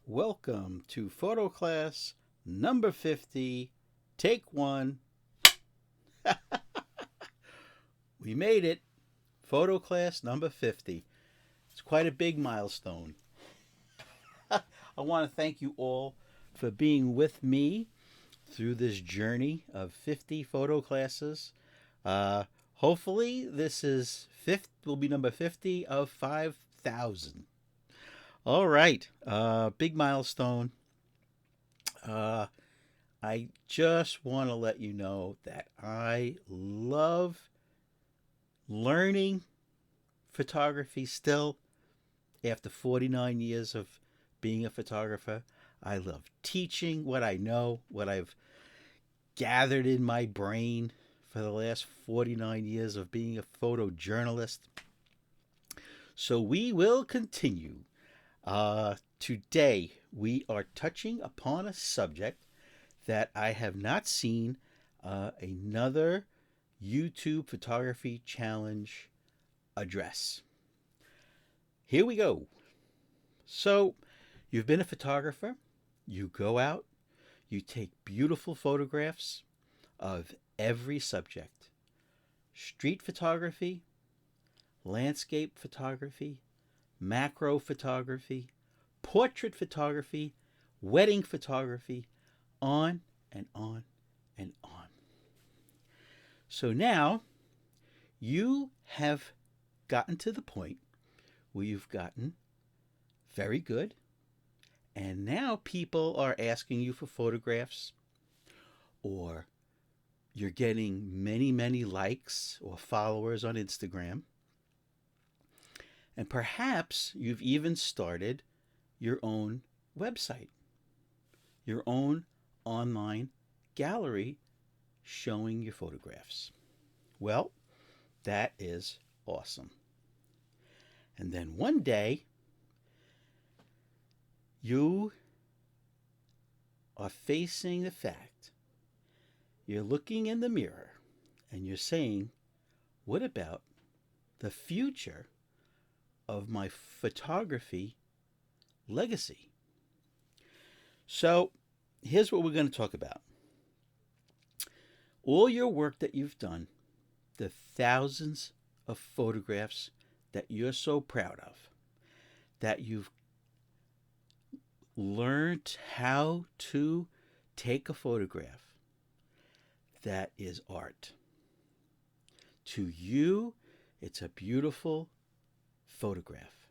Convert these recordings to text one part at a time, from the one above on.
Welcome to photo class number 50, take one. We made it. Photo class number 50. It's quite a big milestone. I want to thank you all for being with me through this journey of 50 photo classes. Hopefully, this is will be number 50 of 5,000. All right, big milestone. Uh, I just want to let you know that I love learning photography still after 49 years of being a photographer. I love teaching what I know, what I've gathered in my brain for the last 49 years of being a photojournalist. So we will continue. Today, we are touching upon a subject that I have not seen another YouTube photography challenge address. Here we go. So, you've been a photographer, you go out, you take beautiful photographs of every subject: street photography, landscape photography, macro photography, portrait photography, wedding photography, on and on and on. So now you have gotten to the point where you've gotten very good, and now people are asking you for photographs, or you're getting many, many likes or followers on Instagram. And perhaps you've even started your own website, your own online gallery showing your photographs. Well, that is awesome. And then one day, you are facing the fact, you're looking in the mirror and you're saying, what about the future of my photography legacy? So here's what we're going to talk about. All your work that you've done, the thousands of photographs that you're so proud of, that you've learned how to take a photograph, that is art. To you, it's a beautiful photograph.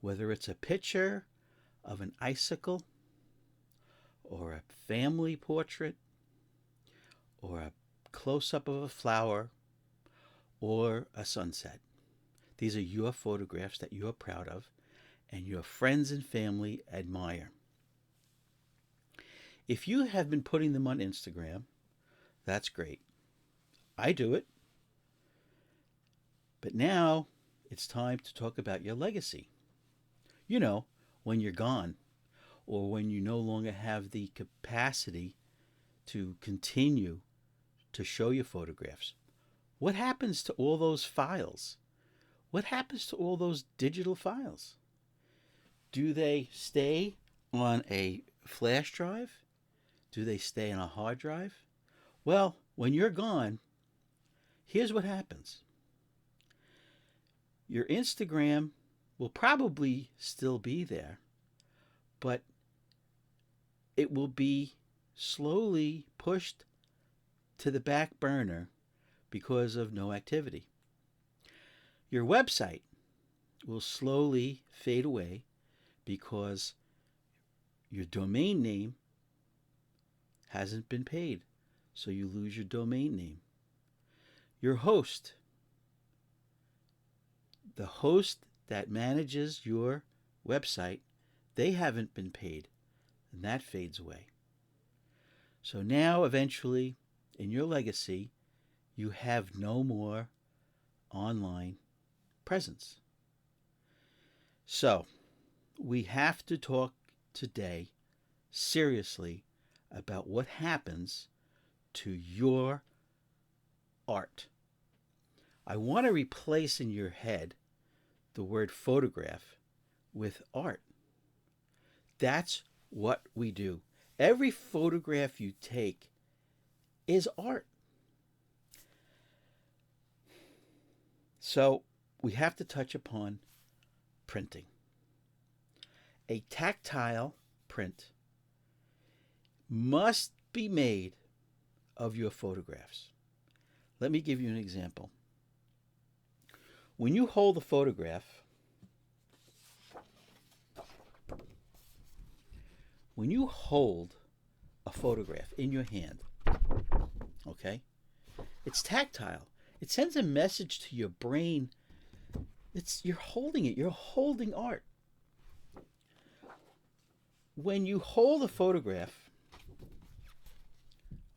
Whether it's a picture of an icicle, or a family portrait, or a close-up of a flower, or a sunset. These are your photographs that you're proud of and your friends and family admire. If you have been putting them on Instagram, that's great. I do it. But now it's time to talk about your legacy. You know, when you're gone, or when you no longer have the capacity to continue to show your photographs. What happens to all those files? What happens to all those digital files? Do they stay on a flash drive? Do they stay on a hard drive? Well, when you're gone, here's what happens. Your Instagram will probably still be there, but it will be slowly pushed to the back burner because of no activity. Your website will slowly fade away because your domain name hasn't been paid, so you lose your domain name. Your host, the host that manages your website, they haven't been paid, and that fades away. So now, eventually, in your legacy, you have no more online presence. So, we have to talk today seriously about what happens to your art. I want to replace in your head the word photograph with art. That's what we do. Every photograph you take is art. So we have to touch upon printing. A tactile print must be made of your photographs. Let me give you an example. When you hold a photograph, in your hand, okay, it's tactile. It sends a message to your brain. You're holding it. You're holding art. When you hold a photograph,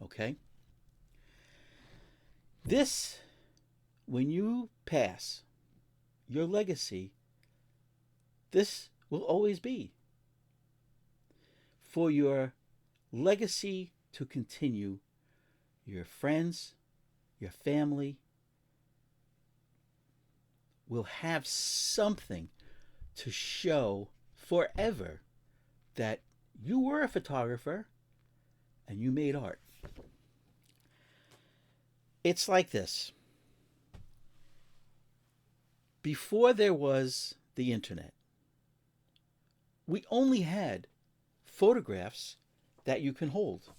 okay, when you pass, your legacy, this will always be. For your legacy to continue, your friends, your family will have something to show forever that you were a photographer and you made art. It's like this. Before there was the internet, we only had photographs that you can hold.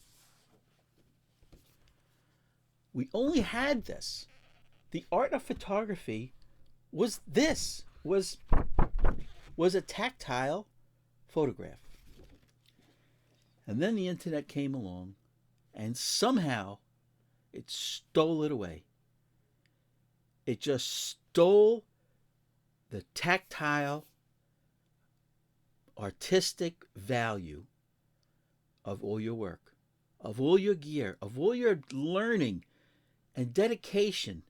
We only had this. The art of photography was a tactile photograph. And then the internet came along and somehow it stole it away. It just stole the tactile, artistic value of all your work, of all your gear, of all your learning and dedication,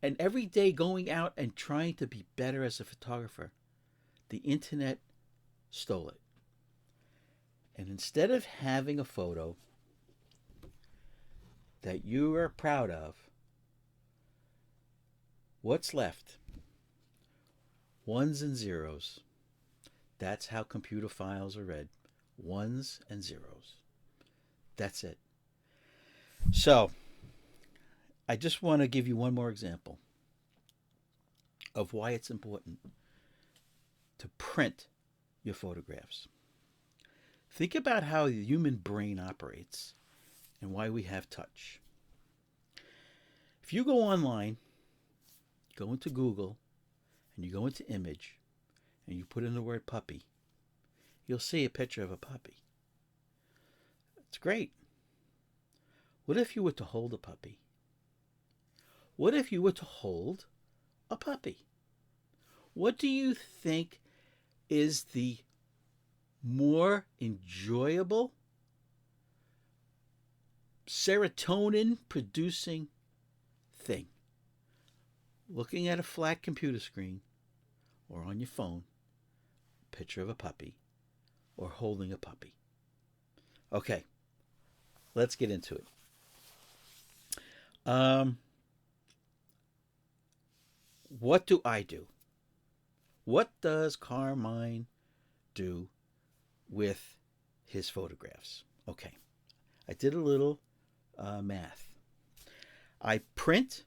and every day going out and trying to be better as a photographer. The internet stole it. And instead of having a photo that you are proud of, what's left? Ones and zeros. That's how computer files are read. Ones and zeros. That's it. So, I just want to give you one more example of why it's important to print your photographs. Think about how the human brain operates and why we have touch. If you go online, go into Google, and you go into image, and you put in the word puppy, you'll see a picture of a puppy. It's great. What if you were to hold a puppy? What if you were to hold a puppy? What do you think is the more enjoyable, serotonin producing thing? Looking at a flat computer screen or on your phone, a picture of a puppy, or holding a puppy. Okay, let's get into it. What do I do? What does Carmine do with his photographs? Okay, I did a little math. I print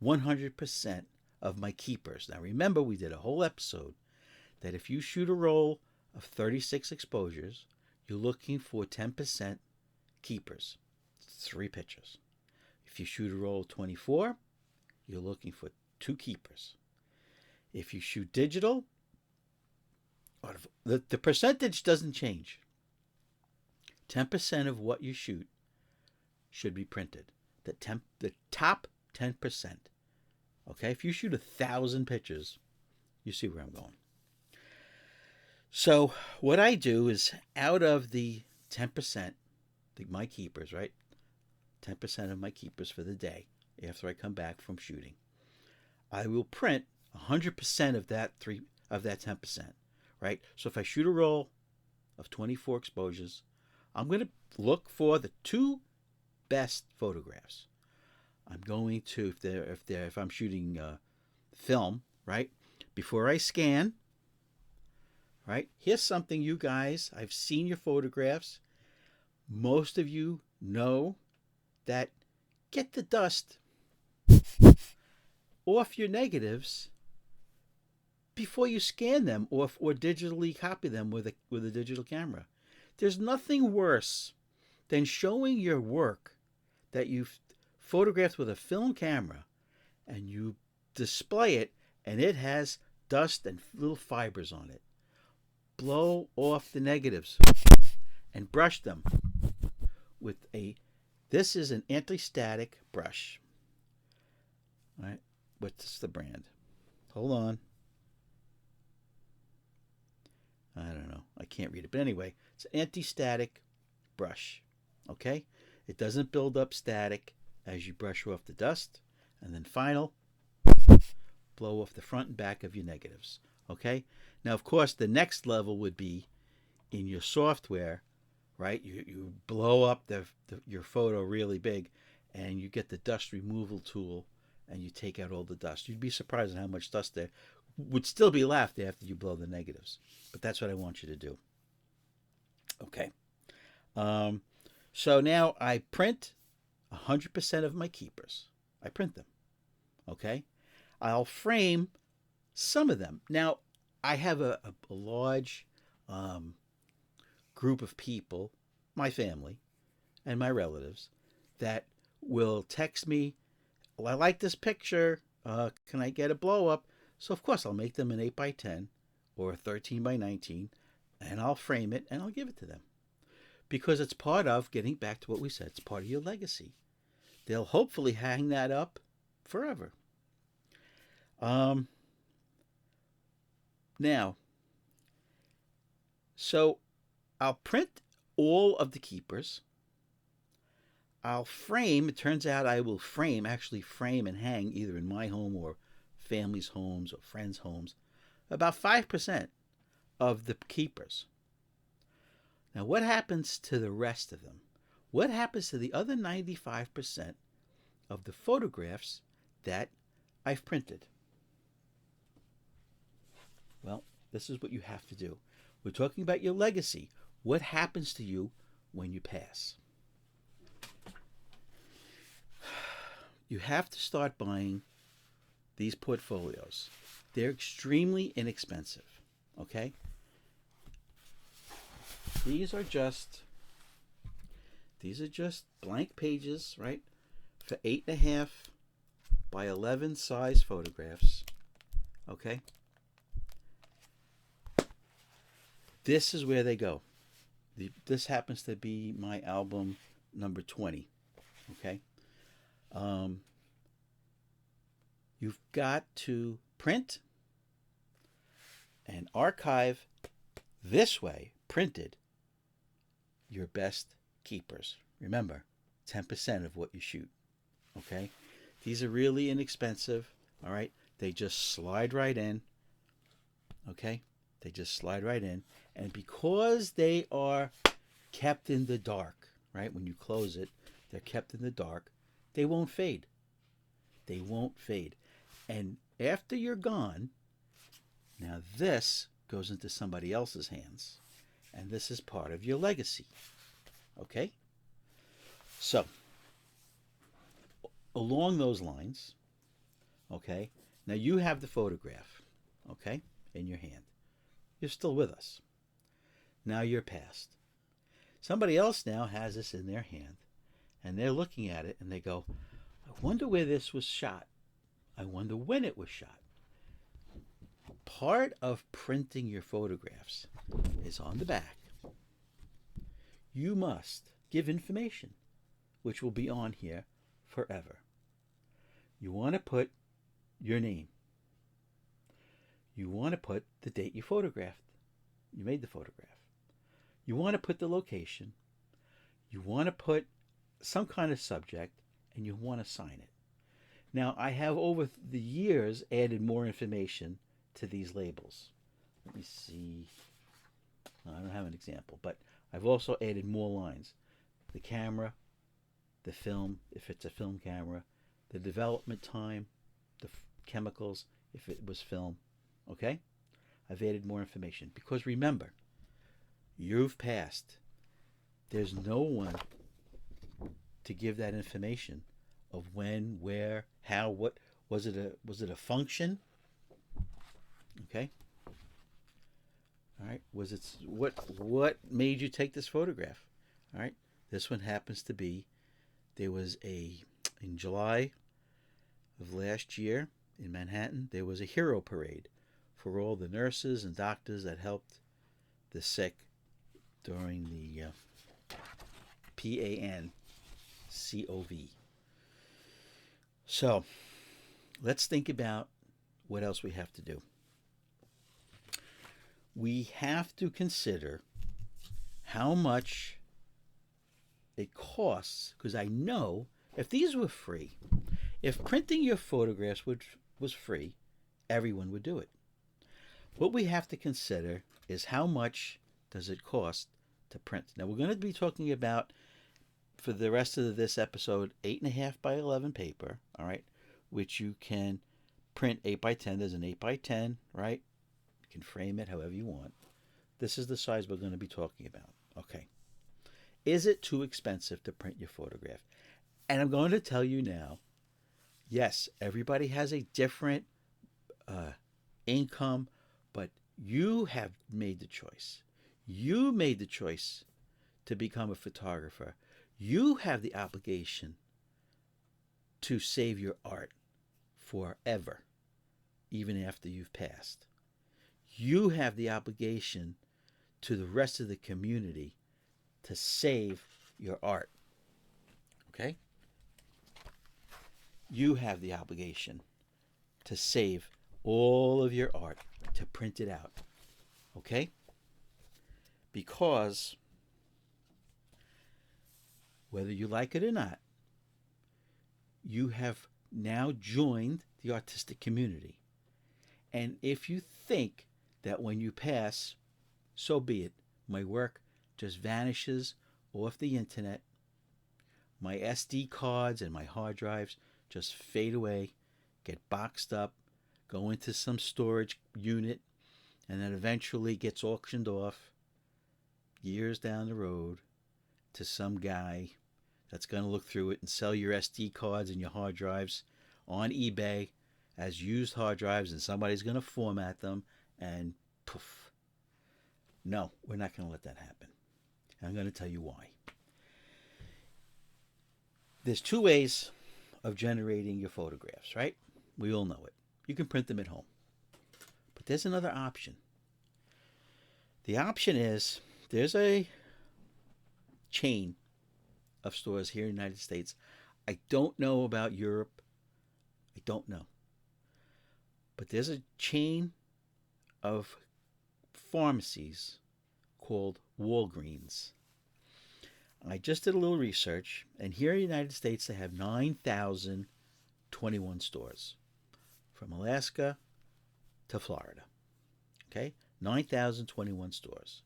100% of my keepers. Now remember, we did a whole episode that if you shoot a roll of 36 exposures, you're looking for 10% keepers. 3 pictures. If you shoot a roll of 24, you're looking for 2 keepers. If you shoot digital, the percentage doesn't change. 10% of what you shoot should be printed. The top 10%. Okay, if you shoot 1,000 pictures, you see where I'm going. So what I do is, out of the 10%, my keepers, right? 10% of my keepers for the day after I come back from shooting, I will print 100% of that 10%, right? So if I shoot a roll of 24 exposures, I'm going to look for the 2 best photographs. I'm going to, if I'm shooting film, right? Before I scan, right? Here's something, you guys, I've seen your photographs. Most of you know that get the dust off your negatives before you scan them or digitally copy them with a digital camera. There's nothing worse than showing your work that you've photographed with a film camera and you display it and it has dust and little fibers on it. Blow off the negatives and brush them with this is an anti-static brush. All right, what's the brand? Hold on. I don't know. I can't read it. But anyway, it's an anti-static brush. Okay? It doesn't build up static as you brush off the dust. And then final, blow off the front and back of your negatives. Okay? Now, of course, the next level would be in your software, right? You blow up your photo really big and you get the dust removal tool and you take out all the dust. You'd be surprised at how much dust there would still be left after you blow the negatives. But that's what I want you to do. Okay. So now I print 100% of my keepers. I print them. Okay. I'll frame some of them. Now, I have a large group of people, my family and my relatives, that will text me, well, I like this picture. Can I get a blow up? So, of course, I'll make them an 8 by 10 or a 13 by 19, and I'll frame it and I'll give it to them. Because it's part of, getting back to what we said, it's part of your legacy. They'll hopefully hang that up forever. Now, so I'll print all of the keepers. I'll frame, it turns out I will actually frame and hang either in my home or family's homes or friends' homes, about 5% of the keepers. Now, what happens to the rest of them? What happens to the other 95% of the photographs that I've printed? Well, this is what you have to do. We're talking about your legacy. What happens to you when you pass? You have to start buying these portfolios. They're extremely inexpensive, okay? These are just blank pages, right? For 8.5 by 11 size photographs, okay? This is where they go. This happens to be my album number 20, okay? You've got to print and archive this way, printed, your best keepers. Remember, 10% of what you shoot, okay? These are really inexpensive, all right? They just slide right in, okay? They just slide right in. And because they are kept in the dark, right? When you close it, they're kept in the dark. They won't fade. They won't fade. And after you're gone, now this goes into somebody else's hands. And this is part of your legacy. Okay? So, along those lines, okay, now you have the photograph, okay, in your hand. You're still with us. Now you're past. Somebody else now has this in their hand, and they're looking at it, and they go, I wonder where this was shot. I wonder when it was shot. Part of printing your photographs is on the back. You must give information, which will be on here forever. You want to put your name. You want to put the date you photographed. You made the photograph. You want to put the location. You want to put some kind of subject, and you want to sign it. Now, I have over the years added more information to these labels. Let me see. I don't have an example, but I've also added more lines. The camera, the film, if it's a film camera, the development time, the chemicals, if it was film. Okay? I've added more information. Because remember, you've passed. There's no one to give that information of when, where, how, what was it a function? Okay. All right. Was it what made you take this photograph? All right. This one happens to be there was in July of last year in Manhattan, there was a hero parade for all the nurses and doctors that helped the sick during the PANCOV. So let's think about what else we have to do. We have to consider how much it costs, because I know if these were free, if printing your photographs was free, everyone would do it. What we have to consider is how much does it cost to print. Now we're going to be talking about, for the rest of this episode, 8.5 by 11 paper, all right, which you can print 8 by 10. There's an 8 by 10, right? You can frame it however you want. This is the size we're going to be talking about. Okay. Is it too expensive to print your photograph? And I'm going to tell you now, yes, everybody has a different income, but you have made the choice. You made the choice to become a photographer. You have the obligation to save your art forever, even after you've passed. You have the obligation to the rest of the community to save your art. Okay? You have the obligation to save all of your art, to print it out. Okay? Because whether you like it or not, you have now joined the artistic community. And if you think that when you pass, so be it, my work just vanishes off the internet, my SD cards and my hard drives just fade away, get boxed up, go into some storage unit, and then eventually gets auctioned off years down the road to some guy that's going to look through it and sell your SD cards and your hard drives on eBay as used hard drives, and somebody's going to format them, and poof. No, we're not going to let that happen. And I'm going to tell you why. There's two ways of generating your photographs, right? We all know it. You can print them at home. But there's another option. The option is there's a chain of stores here in the United States. I don't know about Europe. I don't know. But there's a chain of pharmacies called Walgreens. I just did a little research, and here in the United States they have 9,021 stores, from Alaska to Florida. Okay? 9,021 stores.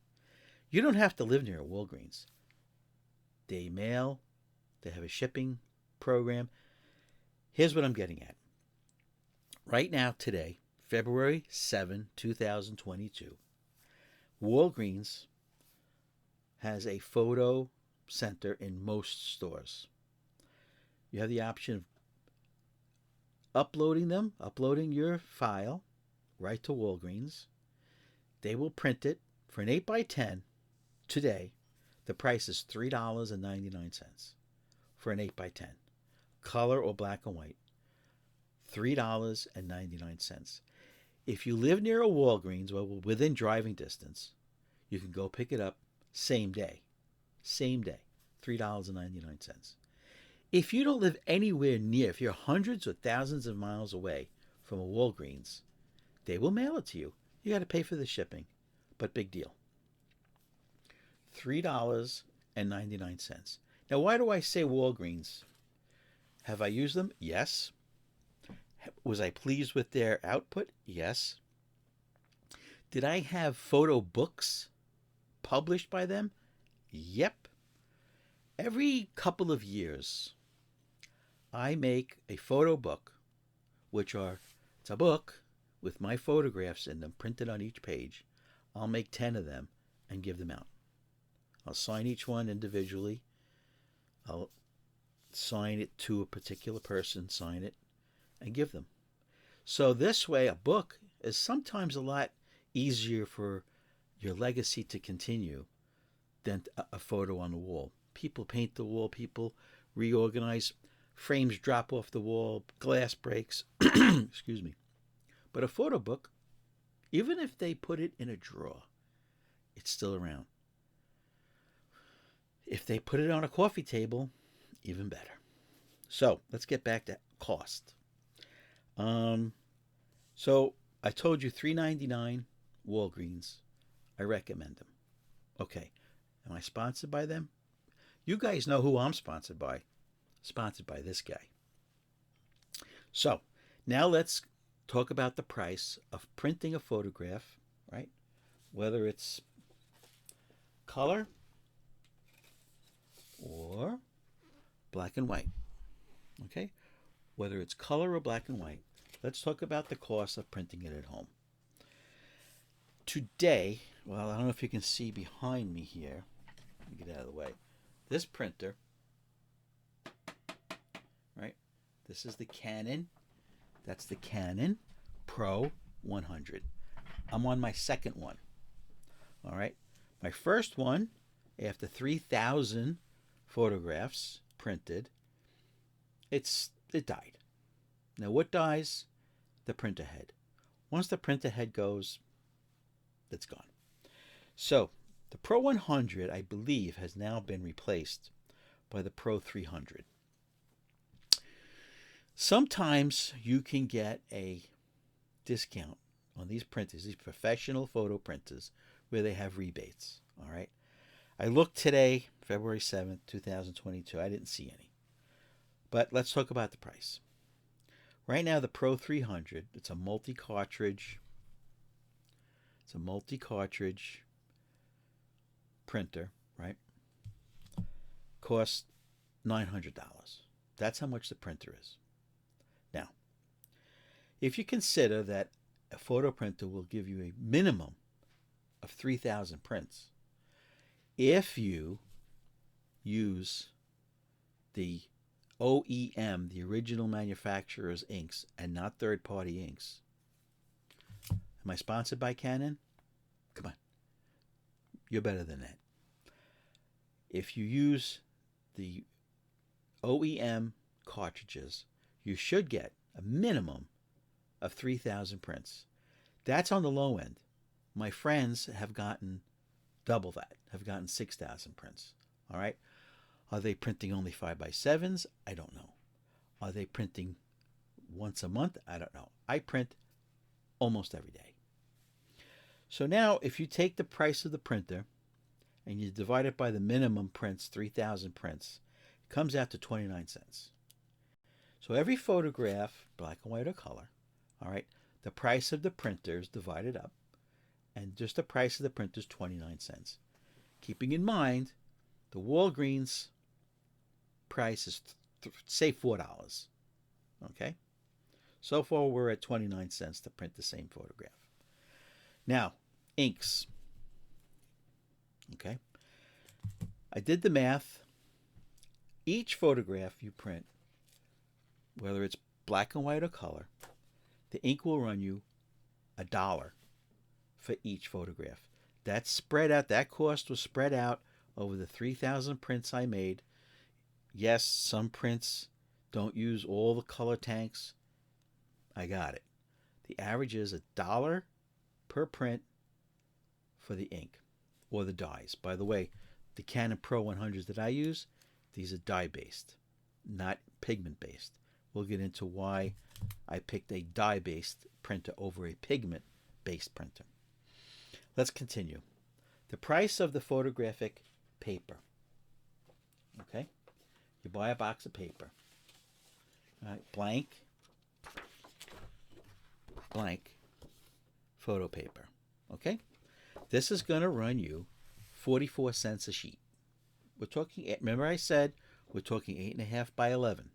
You don't have to live near a Walgreens. They mail, they have a shipping program. Here's what I'm getting at. Right now, today, February 7, 2022, Walgreens has a photo center in most stores. You have the option of uploading your file right to Walgreens. They will print it for an 8 by 10 today. The price is $3.99 for an 8 by 10, color or black and white. $3.99. If you live near a Walgreens, well, within driving distance, you can go pick it up same day. Same day. $3.99. If you don't live anywhere near, if you're hundreds or thousands of miles away from a Walgreens, they will mail it to you. You got to pay for the shipping, but big deal. $3.99. Now, why do I say Walgreens? Have I used them? Yes. Was I pleased with their output? Yes. Did I have photo books published by them? Yep. Every couple of years, I make a photo book, it's a book with my photographs in them printed on each page. I'll make 10 of them and give them out. I'll sign each one individually. I'll sign it to a particular person, sign it, and give them. So this way, a book is sometimes a lot easier for your legacy to continue than a photo on the wall. People paint the wall, people reorganize, frames drop off the wall, glass breaks, excuse me. But a photo book, even if they put it in a drawer, it's still around. If they put it on a coffee table, even better. So let's get back to cost. So I told you $3.99 Walgreens. I recommend them. Okay. Am I sponsored by them? You guys know who I'm sponsored by. Sponsored by this guy. So now let's talk about the price of printing a photograph, right? Whether it's color or black and white. Okay? Whether it's color or black and white. Let's talk about the cost of printing it at home. Today, well, I don't know if you can see behind me here. Let me get out of the way. This printer, right? This is the Canon. That's the Canon Pro 100. I'm on my second one. All right. My first one, after 3,000 photographs printed, it died. Now, what dies? The printer head. Once the printer head goes, it's gone. So the Pro 100, I believe, has now been replaced by the Pro 300. Sometimes you can get a discount on these printers, these professional photo printers, where they have rebates. All right. I looked today, February 7th, 2022. I didn't see any. But let's talk about the price. Right now, the Pro 300, it's a multi-cartridge. It's a multi-cartridge printer, right? Costs $900. That's how much the printer is. Now, if you consider that a photo printer will give you a minimum of 3,000 prints, if you use the OEM, the original manufacturer's inks, and not third-party inks. Am I sponsored by Canon? Come on. You're better than that. If you use the OEM cartridges, you should get a minimum of 3,000 prints. That's on the low end. My friends have gotten double that, have gotten 6,000 prints. All right? Are they printing only 5x7s? I don't know. Are they printing once a month? I don't know. I print almost every day. So now if you take the price of the printer and you divide it by the minimum prints, 3,000 prints, it comes out to 29 cents. So every photograph, black and white or color, all right, the price of the printer is divided up, and just the price of the printer is 29 cents. Keeping in mind, the Walgreens price is, say, $4. Okay? So far, we're at 29 cents to print the same photograph. Now, inks. Okay? I did the math. Each photograph you print, whether it's black and white or color, the ink will run you $1 for each photograph. That's spread out. That cost was spread out over the 3,000 prints I made. Yes, some prints don't use all the color tanks. I got it. The average is $1 per print for the ink or the dyes. By the way, the Canon Pro 100s that I use, these are dye-based, not pigment-based. We'll get into why I picked a dye-based printer over a pigment-based printer. Let's continue. The price of the photographic paper. Okay? You buy a box of paper. All right, blank photo paper. Okay? This is going to run you 44 cents a sheet. We're talking, remember I said we're talking 8.5 by 11.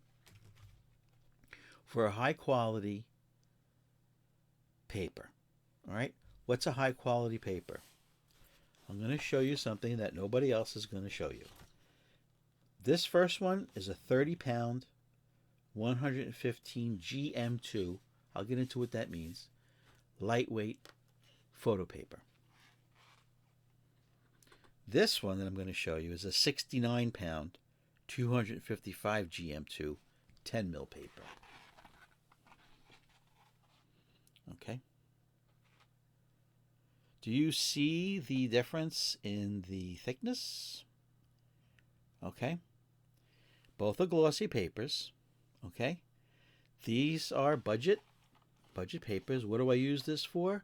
For a high quality paper. All right? What's a high quality paper? I'm going to show you something that nobody else is going to show you. This first one is a 30-pound, 115 GM2. I'll get into what that means. Lightweight photo paper. This one that I'm going to show you is a 69-pound, 255 GM2, 10 mil paper. Okay. Do you see the difference in the thickness? Okay. Both are glossy papers. Okay. These are budget papers. What do I use this for?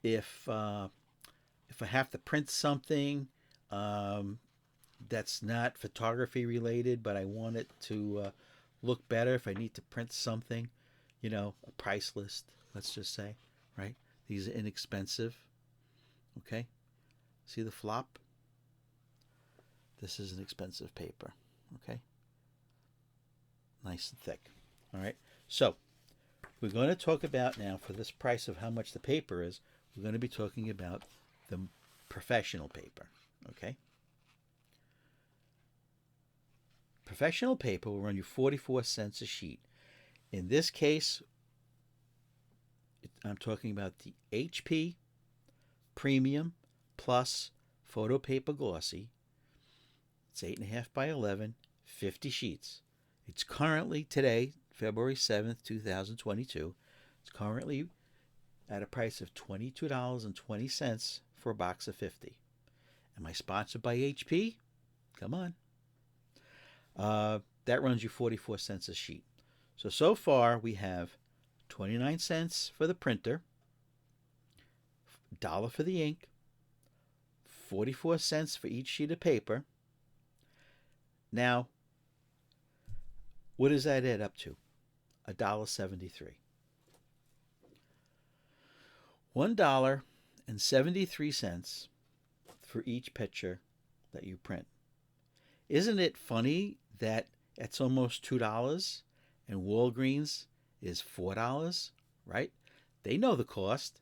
If I have to print something that's not photography related, but I want it to look better, if I need to print something, a price list, let's just say, right? These are inexpensive. Okay. See the flop? This is an expensive paper. Okay. Nice and thick. All right. So we're going to talk about now, for this price of how much the paper is, we're going to be talking about the professional paper. Okay. Professional paper will run you 44 cents a sheet. In this case, I'm talking about the HP Premium Plus Photo Paper Glossy. It's 8.5 by 11, 50 sheets. It's currently, today, February 7th, 2022, it's currently at a price of $22.20 for a box of 50. Am I sponsored by HP? Come on. That runs you 44 cents a sheet. So far we have 29 cents for the printer, $1 for the ink, 44 cents for each sheet of paper. Now, what does that add up to? $1.73. $1.73 for each picture that you print. Isn't it funny that it's almost $2 and Walgreens is $4, right? They know the cost.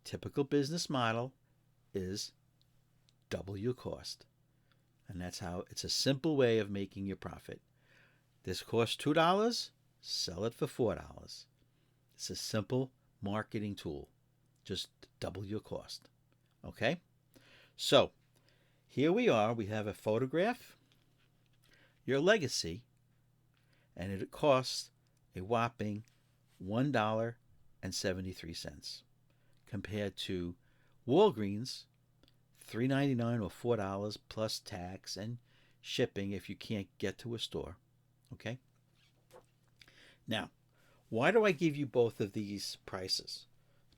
Typical business model is double your cost. And that's how, it's a simple way of making your profit. This costs $2, sell it for $4. It's a simple marketing tool. Just double your cost. Okay? So, here we are. We have a photograph, your legacy, and it costs a whopping $1.73 compared to Walgreens, $3.99 or $4 plus tax and shipping if you can't get to a store. Okay? Now, why do I give you both of these prices?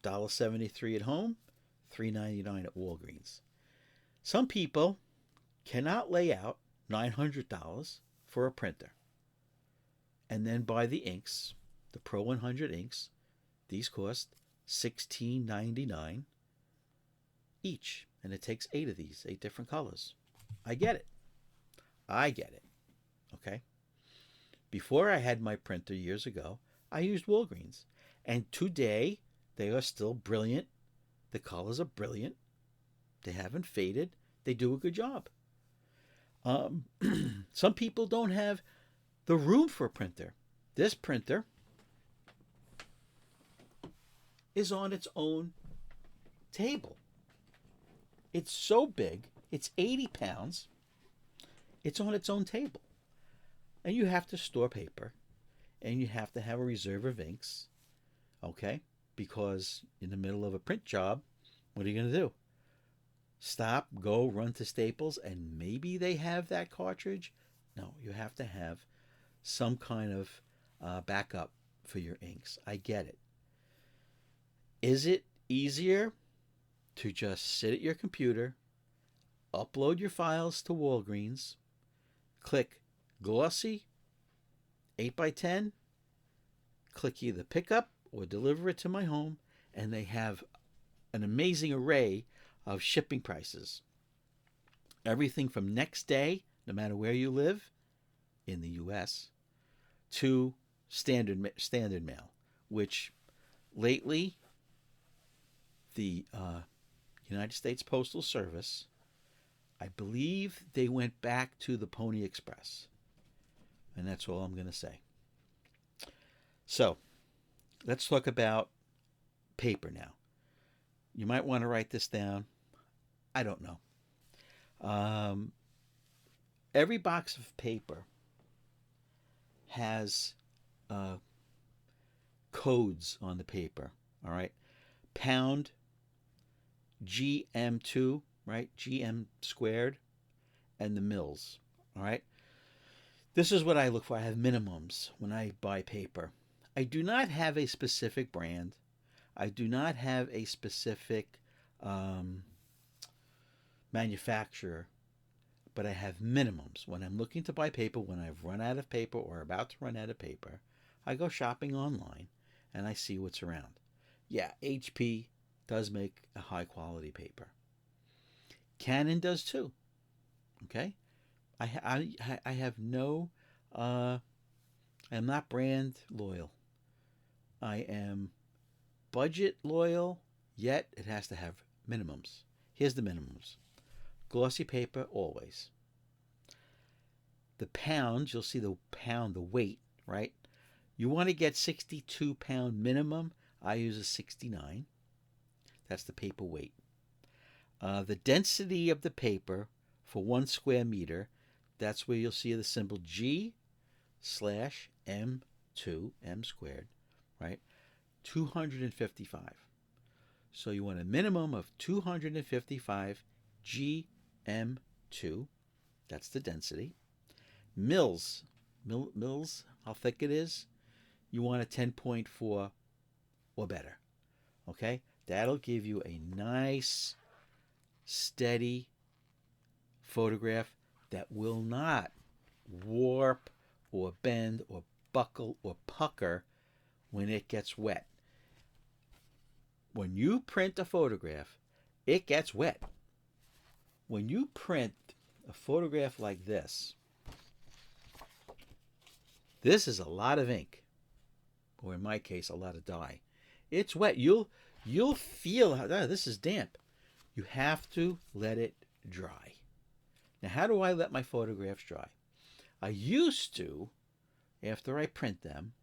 $1.73 at home, $3.99 at Walgreens. Some people cannot lay out $900 for a printer and then buy the inks, the Pro 100 inks. These cost $16.99 each, and it takes 8 of these, 8 different colors. I get it. Okay? Before I had my printer years ago, I used Walgreens, and today they are still brilliant. The colors are brilliant. They haven't faded. They do a good job. Some people don't have the room for a printer. This printer is on its own table. It's so big. It's 80 pounds. It's on its own table. And you have to store paper. And you have to have a reserve of inks. Okay? Because in the middle of a print job, what are you going to do? Stop, go, run to Staples, and maybe they have that cartridge? No, you have to have some kind of backup for your inks. I get it. Is it easier to just sit at your computer, upload your files to Walgreens, click glossy 8x10, click either pick up or deliver it to my home, and they have an amazing array of shipping prices. Everything from next day, no matter where you live in the U.S., to standard mail, which lately the United States Postal Service, I believe they went back to the Pony Express. And that's all I'm going to say. So, let's talk about paper now. You might want to write this down. I don't know. Every box of paper has codes on the paper. All right. Pound, GM2, right? GM squared, and the mils. All right. This is what I look for. I have minimums when I buy paper. I do not have a specific brand. I do not have a specific manufacturer, but I have minimums. When I'm looking to buy paper, when I've run out of paper or about to run out of paper, I go shopping online and I see what's around. Yeah, HP does make a high quality paper. Canon does too. Okay? I have no, I am not brand loyal. I am budget loyal, yet it has to have minimums. Here's the minimums. Glossy paper, always. The pounds, you'll see the pound, the weight, right? You want to get 62 pound minimum. I use a 69. That's the paper weight. The density of the paper for 1 square meter, that's where you'll see the symbol G/M2, M squared, right? 255. So you want a minimum of 255 GM2. That's the density. Mils, how thick it is, you want a 10.4 or better. Okay? That'll give you a nice, steady photograph that will not warp or bend or buckle or pucker when it gets wet. When you print a photograph, it gets wet. When you print a photograph like this is a lot of ink, or in my case, a lot of dye. It's wet. You'll feel how this is damp. You have to let it dry. Now, how do I let my photographs dry? I used to, after I print them,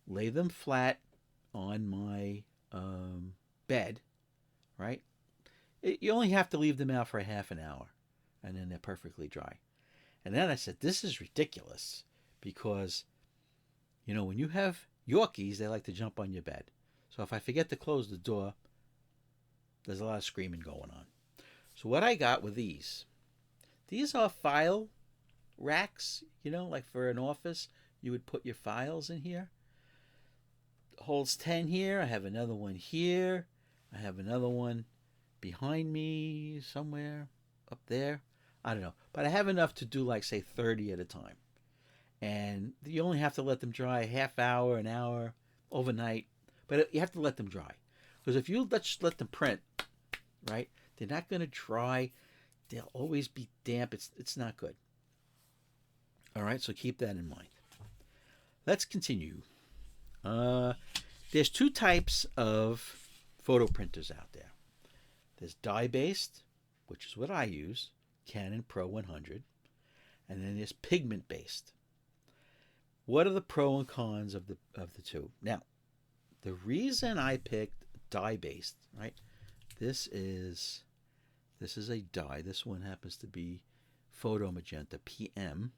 lay them flat on my bed, right? You only have to leave them out for a half an hour, and then they're perfectly dry. And then I said, this is ridiculous, because, you know, when you have Yorkies, they like to jump on your bed. So if I forget to close the door, there's a lot of screaming going on. So what I got were these. These are file racks, you know, like for an office, you would put your files in here. Holds 10 here. I have another one here. I have another one behind me somewhere up there. I don't know. But I have enough to do, like, say, 30 at a time. And you only have to let them dry a half hour, an hour, overnight. But you have to let them dry. Because if you just let them print, right, they're not going to dry. They'll always be damp. It's not good. All right, so keep that in mind. Let's continue. There's 2 types of photo printers out there. There's dye-based, which is what I use, Canon Pro 100, and then there's pigment-based. What are the pros and cons of the two? Now, the reason I picked dye-based, right? This is a dye. This one happens to be Photo Magenta PM,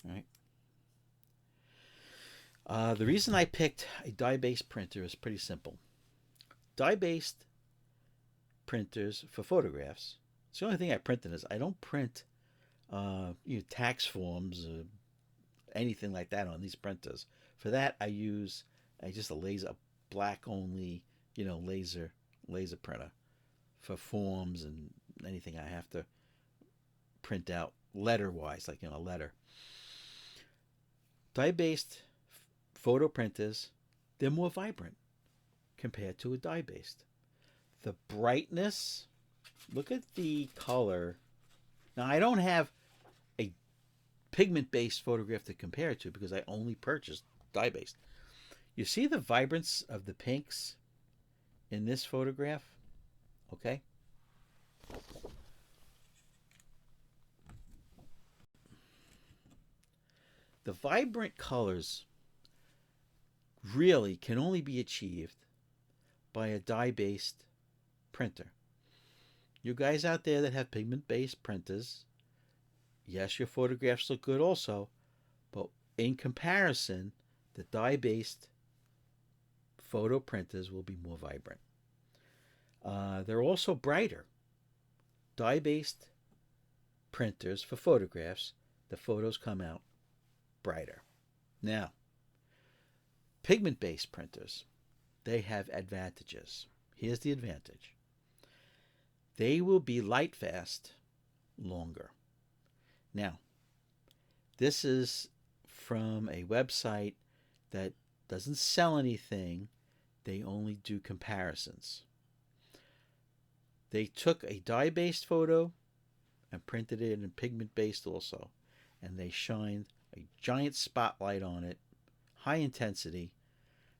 right? The reason I picked a dye-based printer is pretty simple. Dye-based printers for photographs, it's the only thing I print in is I don't print tax forms or anything like that on these printers. For that, I use just a black only, laser printer for forms and anything I have to print out letter-wise, like a letter. Dye-based photo printers, they're more vibrant compared to a dye-based. The brightness, look at the color. Now, I don't have a pigment-based photograph to compare it to because I only purchased dye-based. You see the vibrance of the pinks in this photograph, okay? The vibrant colors really can only be achieved by a dye-based printer. You guys out there that have pigment-based printers, yes, your photographs look good also, but in comparison, the dye-based photo printers will be more vibrant. They're also brighter. Dye-based printers for photographs, the photos come out brighter. Now, pigment-based printers, they have advantages. Here's the advantage. They will be light fast longer. Now, this is from a website that doesn't sell anything. They only do comparisons. They took a dye-based photo and printed it in pigment-based also. And they shined a giant spotlight on it, high intensity,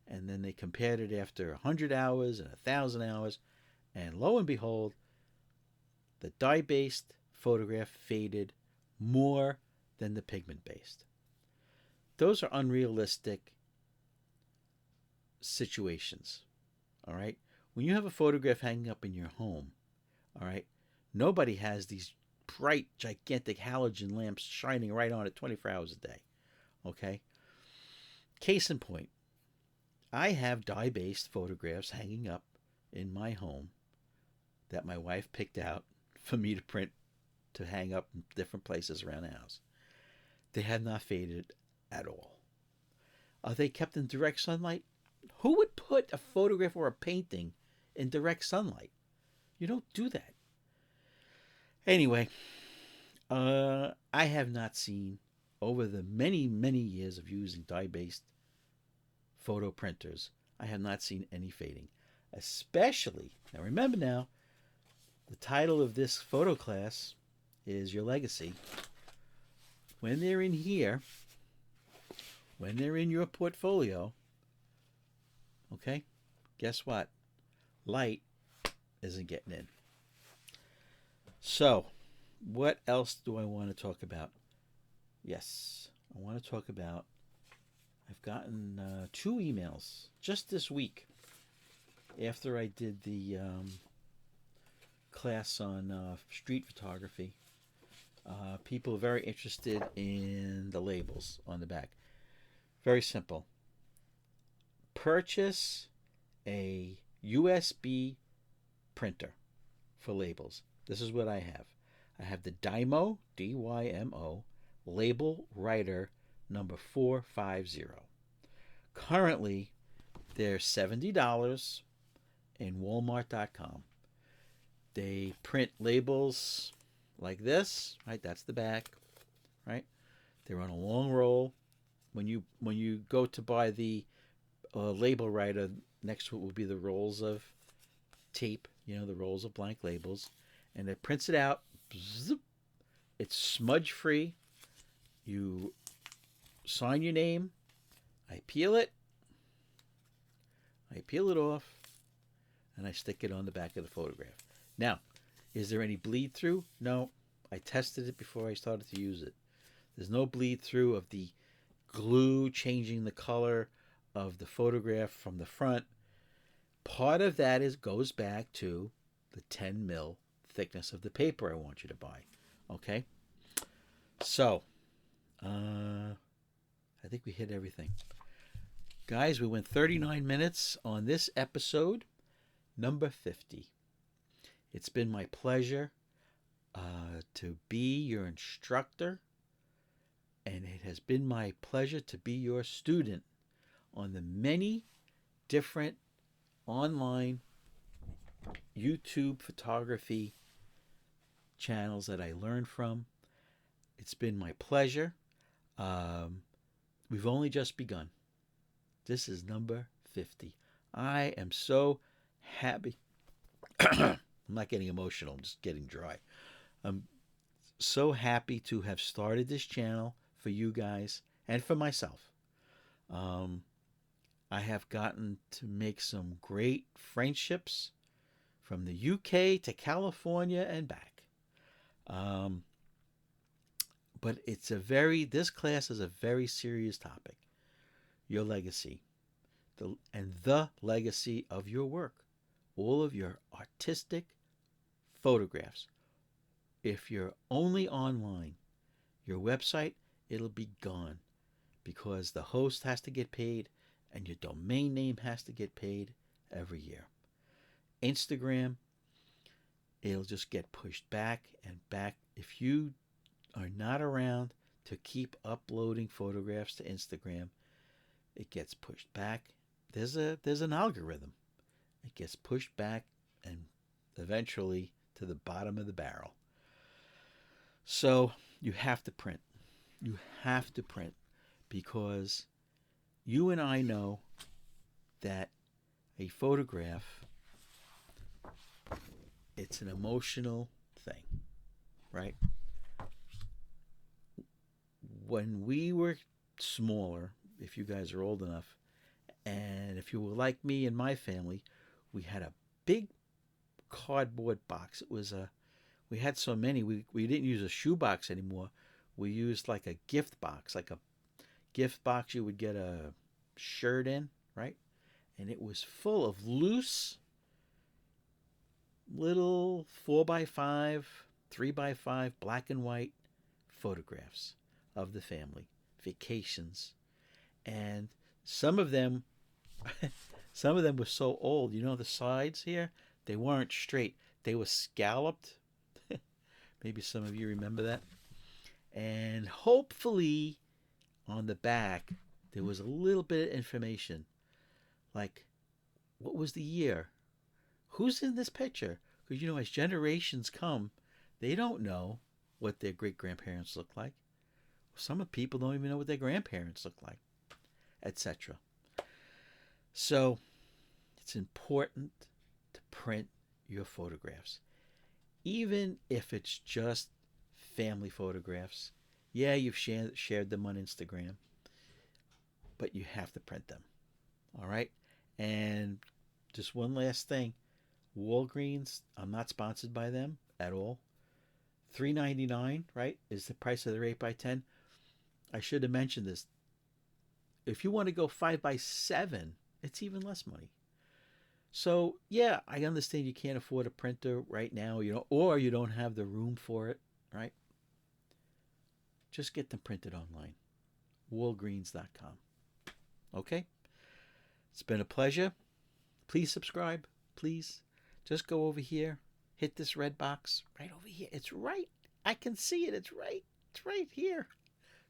and then they compared it after 100 hours and 1,000 hours, and lo and behold, the dye-based photograph faded more than the pigment-based. Those are unrealistic situations, all right? When you have a photograph hanging up in your home, all right, nobody has these bright, gigantic halogen lamps shining right on it 24 hours a day, okay? Case in point, I have dye-based photographs hanging up in my home that my wife picked out for me to print to hang up in different places around the house. They have not faded at all. Are they kept in direct sunlight? Who would put a photograph or a painting in direct sunlight? You don't do that. Anyway, I have not seen, over the many, many years of using dye-based photo printers, I have not seen any fading. Especially, now remember now, the title of this photo class is Your Legacy. When they're in here, when they're in your portfolio, okay, guess what? Light isn't getting in. So, what else do I want to talk about? Yes, I want to talk about, I've gotten 2 emails just this week after I did the class on street photography. People are very interested in the labels on the back. Very simple. Purchase a USB printer for labels. This is what I have. I have the Dymo, D-Y-M-O, label writer number 450. Currently, they're $70 in Walmart.com. They print labels like this, right? That's the back, right? They're on a long roll. When you go to buy the label writer, next to it will be the rolls of tape, the rolls of blank labels, and it prints it out. It's smudge free. You sign your name. I peel it off, and I stick it on the back of the photograph. Now, is there any bleed through? No. I tested it before I started to use it. There's no bleed through of the glue changing the color of the photograph from the front. Part of that goes back to the 10 mil thickness of the paper I want you to buy. Okay? So, I think we hit everything. Guys, we went 39 minutes on this episode, number 50. It's been my pleasure to be your instructor, and it has been my pleasure to be your student on the many different online YouTube photography channels that I learned from. It's been my pleasure. We've only just begun. This is number 50. I am so happy. I'm not getting emotional. I'm just getting dry. I'm so happy to have started this channel for you guys and for myself. I have gotten to make some great friendships from the UK to California and back. Um, but this class is a very serious topic. Your legacy, the legacy of your work, all of your artistic photographs. If you're only online, your website, it'll be gone because the host has to get paid and your domain name has to get paid every year. Instagram, it'll just get pushed back and back. If you are not around to keep uploading photographs to Instagram, it gets pushed back. There's an algorithm. It gets pushed back and eventually to the bottom of the barrel. So you have to print. You have to print because you and I know that a photograph, it's an emotional thing, right? When we were smaller, if you guys are old enough, and if you were like me and my family, we had a big cardboard box. We had so many, we didn't use a shoebox anymore. We used like a gift box, like a gift box you would get a shirt in, right? And it was full of loose little 4x5, 3x5 black and white photographs of the family, vacations. And some of them were so old, the sides here, they weren't straight. They were scalloped. Maybe some of you remember that. And hopefully on the back there was a little bit of information, like what was the year, who's in this picture, because as generations come, they don't know what their great grandparents look like. Some people don't even know what their grandparents look like, etc. So it's important to print your photographs, even if it's just family photographs. Yeah, you've shared them on Instagram, but you have to print them. All right? And just one last thing. Walgreens, I'm not sponsored by them at all. $3.99, right, is the price of their 8x10. I should have mentioned this. If you want to go 5x7, it's even less money. So, yeah, I understand you can't afford a printer right now, or you don't have the room for it, right? Just get them printed online. Walgreens.com. Okay? It's been a pleasure. Please subscribe. Please. Just go over here. Hit this red box right over here. It's right. I can see it. It's right. It's right here.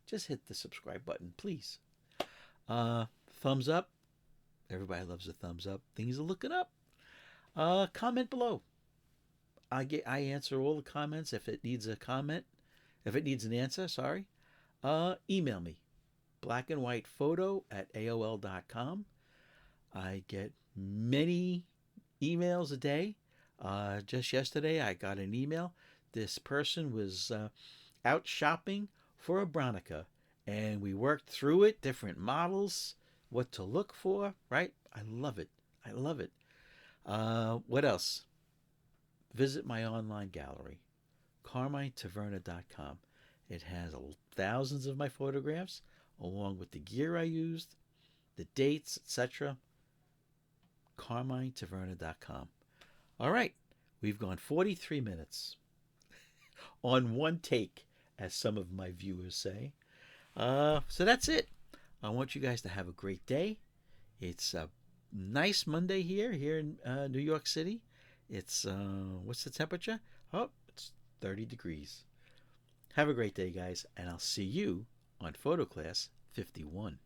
Just hit the subscribe button, please. Thumbs up. Everybody loves a thumbs up. Things are looking up. Comment below. I answer all the comments if it needs a comment. If it needs an answer, sorry. Email me. blackandwhitephoto@aol.com. I get many emails a day. Just yesterday, I got an email. This person was out shopping for a Bronica, and we worked through it, different models, what to look for, right? I love it. I love it. What else? Visit my online gallery, CarmineTaverna.com. It has thousands of my photographs, along with the gear I used, the dates, etc. CarmineTaverna.com. All right, we've gone 43 minutes on one take, as some of my viewers say. So that's it. I want you guys to have a great day. It's a nice Monday here in New York City. It's, what's the temperature? Oh, it's 30 degrees. Have a great day, guys, and I'll see you on Photo Class 51.